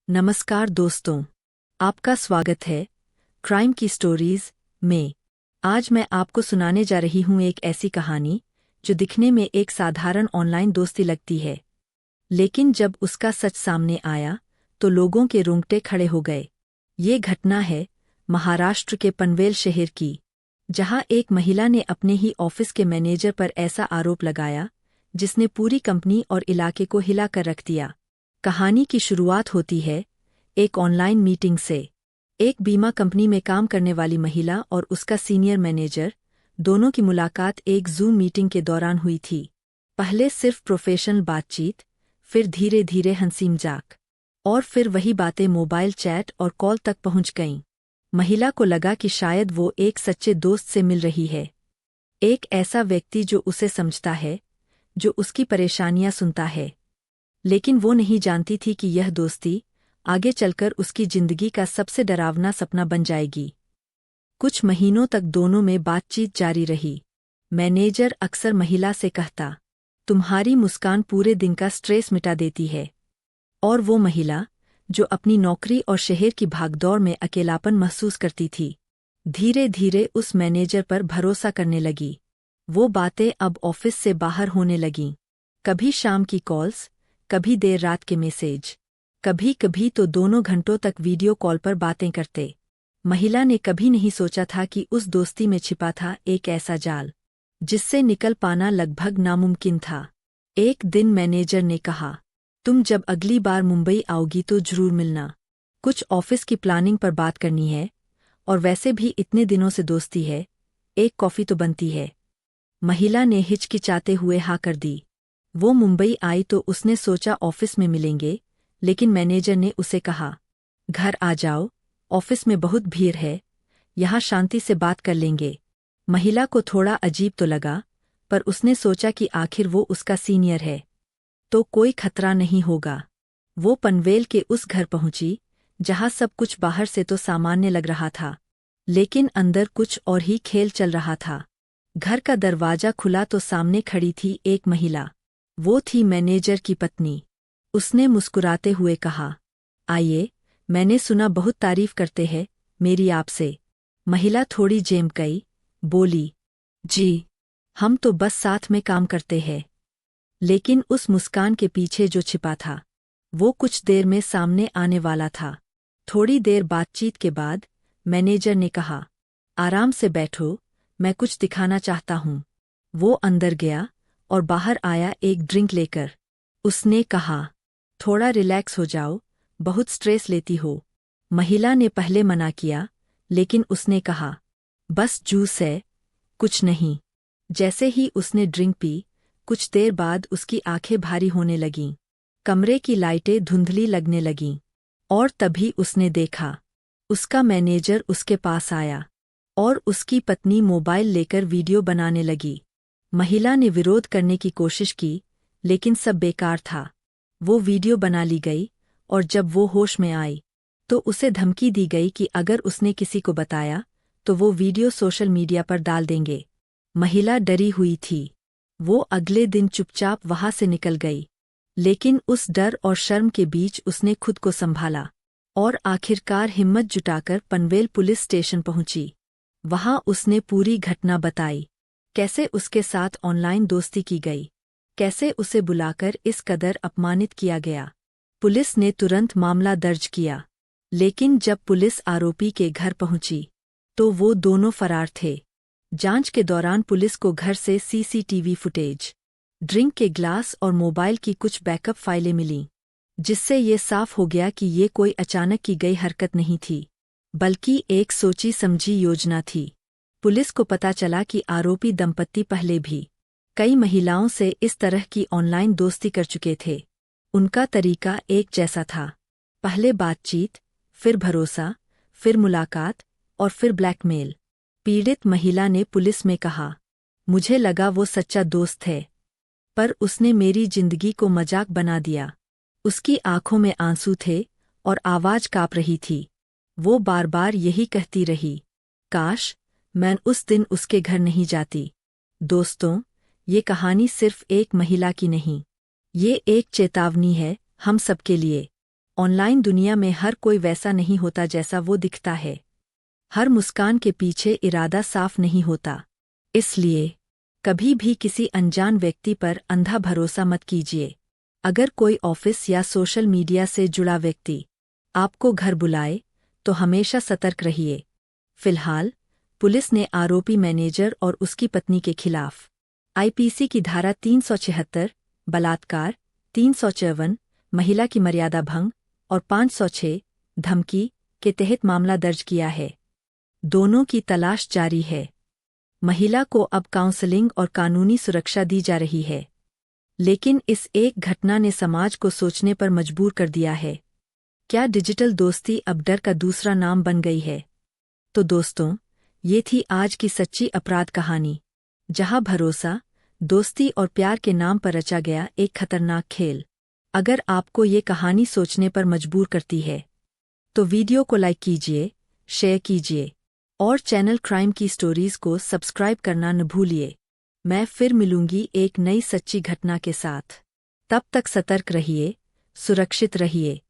नमस्कार दोस्तों, आपका स्वागत है क्राइम की स्टोरीज में। आज मैं आपको सुनाने जा रही हूँ एक ऐसी कहानी जो दिखने में एक साधारण ऑनलाइन दोस्ती लगती है, लेकिन जब उसका सच सामने आया तो लोगों के रोंगटे खड़े हो गए। ये घटना है महाराष्ट्र के पनवेल शहर की, जहाँ एक महिला ने अपने ही ऑफिस के मैनेजर पर ऐसा आरोप लगाया जिसने पूरी कंपनी और इलाके को हिला कर रख दिया। कहानी की शुरुआत होती है एक ऑनलाइन मीटिंग से। एक बीमा कंपनी में काम करने वाली महिला और उसका सीनियर मैनेजर दोनों की मुलाकात एक जूम मीटिंग के दौरान हुई थी। पहले सिर्फ प्रोफेशनल बातचीत, फिर धीरे धीरे हंसी मजाक, और फिर वही बातें मोबाइल चैट और कॉल तक पहुंच गईं। महिला को लगा कि शायद वो एक सच्चे दोस्त से मिल रही है, एक ऐसा व्यक्ति जो उसे समझता है, जो उसकी परेशानियां सुनता है। लेकिन वो नहीं जानती थी कि यह दोस्ती आगे चलकर उसकी जिंदगी का सबसे डरावना सपना बन जाएगी। कुछ महीनों तक दोनों में बातचीत जारी रही। मैनेजर अक्सर महिला से कहता, तुम्हारी मुस्कान पूरे दिन का स्ट्रेस मिटा देती है। और वो महिला, जो अपनी नौकरी और शहर की भागदौड़ में अकेलापन महसूस करती थी, धीरे धीरे उस मैनेजर पर भरोसा करने लगी। वो बातें अब ऑफिस से बाहर होने लगीं। कभी शाम की कॉल्स, कभी देर रात के मैसेज, कभी कभी तो दोनों घंटों तक वीडियो कॉल पर बातें करते। महिला ने कभी नहीं सोचा था कि उस दोस्ती में छिपा था एक ऐसा जाल जिससे निकल पाना लगभग नामुमकिन था। एक दिन मैनेजर ने कहा, तुम जब अगली बार मुंबई आओगी तो जरूर मिलना। कुछ ऑफिस की प्लानिंग पर बात करनी है, और वैसे भी इतने दिनों से दोस्ती है, एक कॉफी तो बनती है। महिला ने हिचकिचाते हुए हाँ कर दी। वो मुंबई आई तो उसने सोचा ऑफिस में मिलेंगे, लेकिन मैनेजर ने उसे कहा, घर आ जाओ, ऑफिस में बहुत भीड़ है, यहाँ शांति से बात कर लेंगे। महिला को थोड़ा अजीब तो लगा, पर उसने सोचा कि आखिर वो उसका सीनियर है तो कोई खतरा नहीं होगा। वो पनवेल के उस घर पहुंची जहाँ सब कुछ बाहर से तो सामान्य लग रहा था, लेकिन अंदर कुछ और ही खेल चल रहा था। घर का दरवाजा खुला तो सामने खड़ी थी एक महिला। वो थी मैनेजर की पत्नी। उसने मुस्कुराते हुए कहा, आइए, मैंने सुना बहुत तारीफ करते हैं मेरी आपसे। महिला थोड़ी जेम गई, बोली, जी, हम तो बस साथ में काम करते हैं। लेकिन उस मुस्कान के पीछे जो छिपा था, वो कुछ देर में सामने आने वाला था। थोड़ी देर बातचीत के बाद मैनेजर ने कहा, आराम से बैठो, मैं कुछ दिखाना चाहता हूँ। वो अंदर गया और बाहर आया एक ड्रिंक लेकर। उसने कहा, थोड़ा रिलैक्स हो जाओ, बहुत स्ट्रेस लेती हो। महिला ने पहले मना किया, लेकिन उसने कहा, बस जूस है, कुछ नहीं। जैसे ही उसने ड्रिंक पी, कुछ देर बाद उसकी आंखें भारी होने लगीं। कमरे की लाइटें धुंधली लगने लगीं, और तभी उसने देखा, उसका मैनेजर उसके पास आया, और उसकी पत्नी मोबाइल लेकर वीडियो बनाने लगी। महिला ने विरोध करने की कोशिश की, लेकिन सब बेकार था। वो वीडियो बना ली गई, और जब वो होश में आई तो उसे धमकी दी गई कि अगर उसने किसी को बताया तो वो वीडियो सोशल मीडिया पर डाल देंगे। महिला डरी हुई थी। वो अगले दिन चुपचाप वहां से निकल गई, लेकिन उस डर और शर्म के बीच उसने खुद को संभाला और आखिरकार हिम्मत जुटाकर पनवेल पुलिस स्टेशन पहुंची। वहां उसने पूरी घटना बताई, कैसे उसके साथ ऑनलाइन दोस्ती की गई, कैसे उसे बुलाकर इस कदर अपमानित किया गया। पुलिस ने तुरंत मामला दर्ज किया, लेकिन जब पुलिस आरोपी के घर पहुंची तो वो दोनों फरार थे। जांच के दौरान पुलिस को घर से सीसीटीवी फुटेज, ड्रिंक के ग्लास और मोबाइल की कुछ बैकअप फाइलें मिलीं, जिससे ये साफ हो गया कि ये कोई अचानक की गई हरकत नहीं थी, बल्कि एक सोची समझी योजना थी। पुलिस को पता चला कि आरोपी दंपत्ति पहले भी कई महिलाओं से इस तरह की ऑनलाइन दोस्ती कर चुके थे। उनका तरीका एक जैसा था, पहले बातचीत, फिर भरोसा, फिर मुलाकात, और फिर ब्लैकमेल। पीड़ित महिला ने पुलिस में कहा, मुझे लगा वो सच्चा दोस्त है, पर उसने मेरी जिंदगी को मजाक बना दिया। उसकी आंखों में आंसू थे और आवाज कांप रही थी। वो बार बार यही कहती रही, काश मैं उस दिन उसके घर नहीं जाती। दोस्तों, ये कहानी सिर्फ एक महिला की नहीं, ये एक चेतावनी है हम सबके लिए। ऑनलाइन दुनिया में हर कोई वैसा नहीं होता जैसा वो दिखता है। हर मुस्कान के पीछे इरादा साफ नहीं होता। इसलिए कभी भी किसी अनजान व्यक्ति पर अंधा भरोसा मत कीजिए। अगर कोई ऑफिस या सोशल मीडिया से जुड़ा व्यक्ति आपको घर बुलाए तो हमेशा सतर्क रहिए। फिलहाल पुलिस ने आरोपी मैनेजर और उसकी पत्नी के खिलाफ आईपीसी की धारा 376 बलात्कार, 354 महिला की मर्यादा भंग और 506 धमकी के तहत मामला दर्ज किया है। दोनों की तलाश जारी है। महिला को अब काउंसलिंग और कानूनी सुरक्षा दी जा रही है। लेकिन इस एक घटना ने समाज को सोचने पर मजबूर कर दिया है। क्या डिजिटल दोस्ती अब डर का दूसरा नाम बन गई है? तो दोस्तों, ये थी आज की सच्ची अपराध कहानी, जहां भरोसा, दोस्ती और प्यार के नाम पर रचा गया एक खतरनाक खेल। अगर आपको ये कहानी सोचने पर मजबूर करती है, तो वीडियो को लाइक कीजिए, शेयर कीजिए और चैनल क्राइम की स्टोरीज को सब्सक्राइब करना न भूलिए। मैं फिर मिलूंगी एक नई सच्ची घटना के साथ। तब तक सतर्क रहिए, सुरक्षित रहिए